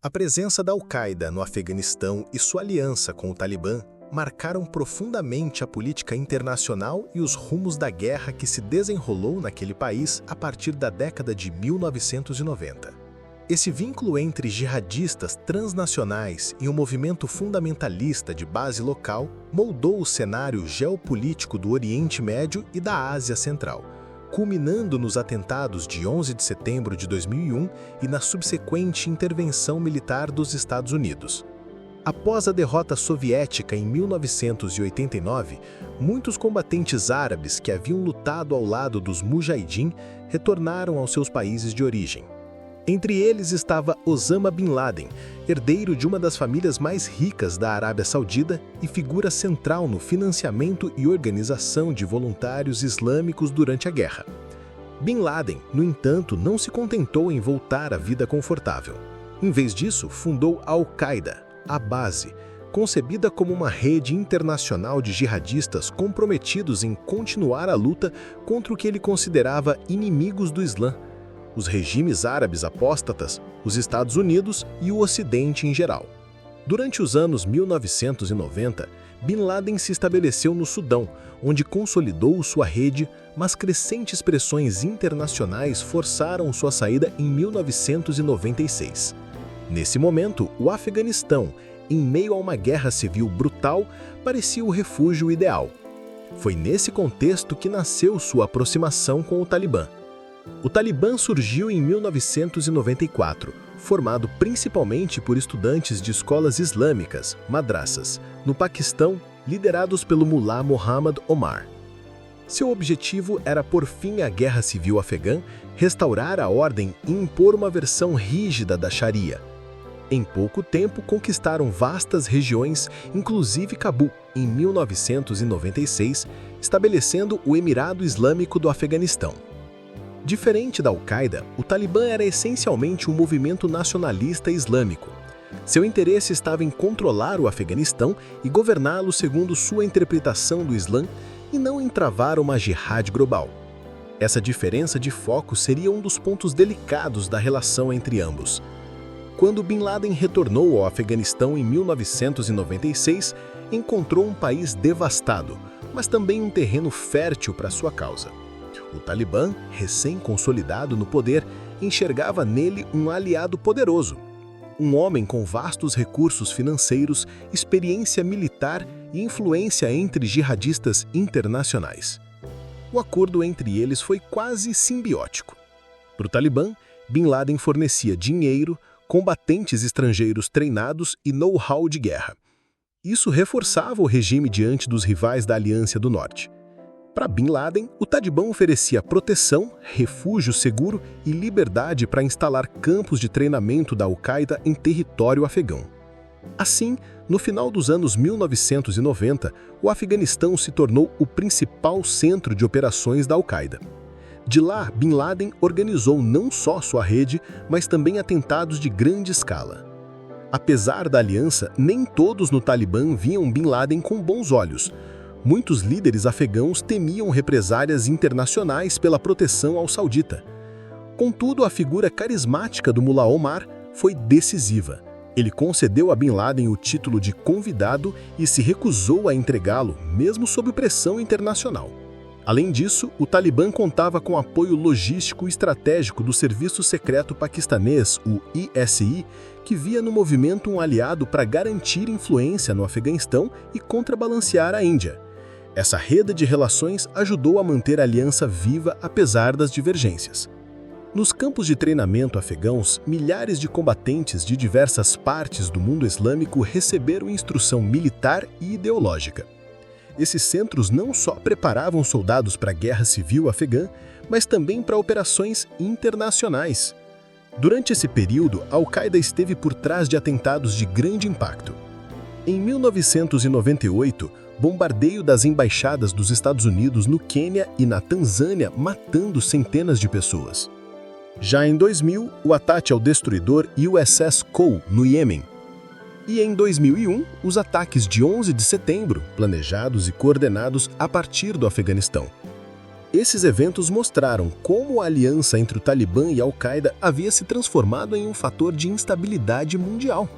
A presença da Al-Qaeda no Afeganistão e sua aliança com o Talibã marcaram profundamente a política internacional e os rumos da guerra que se desenrolou naquele país a partir da década de 1990. Esse vínculo entre jihadistas transnacionais e um movimento fundamentalista de base local moldou o cenário geopolítico do Oriente Médio e da Ásia Central, culminando nos atentados de 11 de setembro de 2001 e na subsequente intervenção militar dos Estados Unidos. Após a derrota soviética em 1989, muitos combatentes árabes que haviam lutado ao lado dos Mujahideen retornaram aos seus países de origem. Entre eles estava Osama Bin Laden, herdeiro de uma das famílias mais ricas da Arábia Saudita e figura central no financiamento e organização de voluntários islâmicos durante a guerra. Bin Laden, no entanto, não se contentou em voltar à vida confortável. Em vez disso, fundou a Al-Qaeda, a base, concebida como uma rede internacional de jihadistas comprometidos em continuar a luta contra o que ele considerava inimigos do Islã, os regimes árabes apóstatas, os Estados Unidos e o Ocidente em geral. Durante os anos 1990, Bin Laden se estabeleceu no Sudão, onde consolidou sua rede, mas crescentes pressões internacionais forçaram sua saída em 1996. Nesse momento, o Afeganistão, em meio a uma guerra civil brutal, parecia o refúgio ideal. Foi nesse contexto que nasceu sua aproximação com o Talibã. O Talibã surgiu em 1994, formado principalmente por estudantes de escolas islâmicas, madraças, no Paquistão, liderados pelo Mullah Muhammad Omar. Seu objetivo era pôr fim à guerra civil afegã, restaurar a ordem e impor uma versão rígida da Sharia. Em pouco tempo, conquistaram vastas regiões, inclusive Cabul, em 1996, estabelecendo o Emirado Islâmico do Afeganistão. Diferente da Al-Qaeda, o Talibã era essencialmente um movimento nacionalista islâmico. Seu interesse estava em controlar o Afeganistão e governá-lo segundo sua interpretação do Islã e não em travar uma jihad global. Essa diferença de foco seria um dos pontos delicados da relação entre ambos. Quando Bin Laden retornou ao Afeganistão em 1996, encontrou um país devastado, mas também um terreno fértil para sua causa. O Talibã, recém-consolidado no poder, enxergava nele um aliado poderoso. Um homem com vastos recursos financeiros, experiência militar e influência entre jihadistas internacionais. O acordo entre eles foi quase simbiótico. Para o Talibã, Bin Laden fornecia dinheiro, combatentes estrangeiros treinados e know-how de guerra. Isso reforçava o regime diante dos rivais da Aliança do Norte. Para Bin Laden, o Talibã oferecia proteção, refúgio seguro e liberdade para instalar campos de treinamento da Al-Qaeda em território afegão. Assim, no final dos anos 1990, o Afeganistão se tornou o principal centro de operações da Al-Qaeda. De lá, Bin Laden organizou não só sua rede, mas também atentados de grande escala. Apesar da aliança, nem todos no Talibã viam Bin Laden com bons olhos. Muitos líderes afegãos temiam represálias internacionais pela proteção ao saudita. Contudo, a figura carismática do Mullah Omar foi decisiva. Ele concedeu a Bin Laden o título de convidado e se recusou a entregá-lo, mesmo sob pressão internacional. Além disso, o Talibã contava com apoio logístico e estratégico do Serviço Secreto Paquistanês, o ISI, que via no movimento um aliado para garantir influência no Afeganistão e contrabalancear a Índia. Essa rede de relações ajudou a manter a aliança viva apesar das divergências. Nos campos de treinamento afegãos, milhares de combatentes de diversas partes do mundo islâmico receberam instrução militar e ideológica. Esses centros não só preparavam soldados para a guerra civil afegã, mas também para operações internacionais. Durante esse período, a Al-Qaeda esteve por trás de atentados de grande impacto. Em 1998, bombardeio das embaixadas dos Estados Unidos no Quênia e na Tanzânia, matando centenas de pessoas. Já em 2000, o ataque ao destruidor USS Cole, no Iêmen. E em 2001, os ataques de 11 de setembro, planejados e coordenados a partir do Afeganistão. Esses eventos mostraram como a aliança entre o Talibã e a Al-Qaeda havia se transformado em um fator de instabilidade mundial.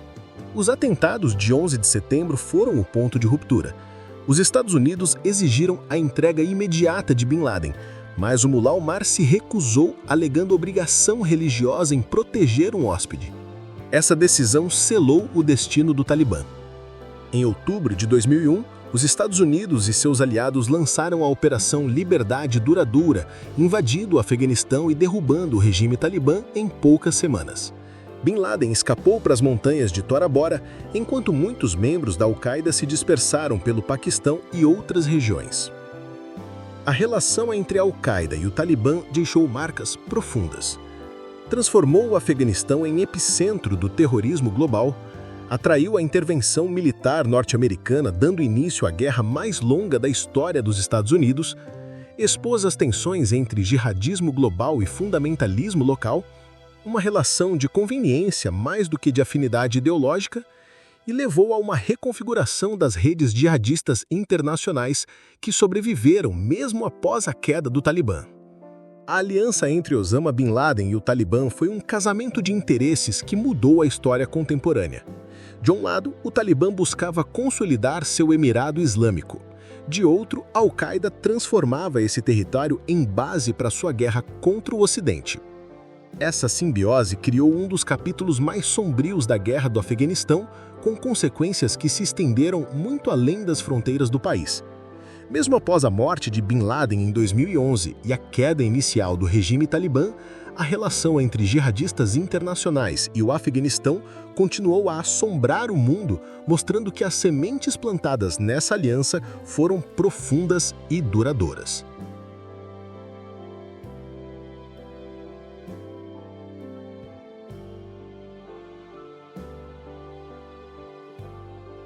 Os atentados de 11 de setembro foram o ponto de ruptura. Os Estados Unidos exigiram a entrega imediata de Bin Laden, mas o Mullah Omar se recusou, alegando obrigação religiosa em proteger um hóspede. Essa decisão selou o destino do Talibã. Em outubro de 2001, os Estados Unidos e seus aliados lançaram a Operação Liberdade Duradoura, invadindo o Afeganistão e derrubando o regime talibã em poucas semanas. Bin Laden escapou para as montanhas de Tora Bora, enquanto muitos membros da Al-Qaeda se dispersaram pelo Paquistão e outras regiões. A relação entre a Al-Qaeda e o Talibã deixou marcas profundas. Transformou o Afeganistão em epicentro do terrorismo global, atraiu a intervenção militar norte-americana, dando início à guerra mais longa da história dos Estados Unidos, expôs as tensões entre jihadismo global e fundamentalismo local, uma relação de conveniência mais do que de afinidade ideológica, e levou a uma reconfiguração das redes jihadistas internacionais que sobreviveram mesmo após a queda do Talibã. A aliança entre Osama Bin Laden e o Talibã foi um casamento de interesses que mudou a história contemporânea. De um lado, o Talibã buscava consolidar seu Emirado Islâmico. De outro, a Al-Qaeda transformava esse território em base para sua guerra contra o Ocidente. Essa simbiose criou um dos capítulos mais sombrios da Guerra do Afeganistão, com consequências que se estenderam muito além das fronteiras do país. Mesmo após a morte de Bin Laden em 2011 e a queda inicial do regime talibã, a relação entre jihadistas internacionais e o Afeganistão continuou a assombrar o mundo, mostrando que as sementes plantadas nessa aliança foram profundas e duradouras.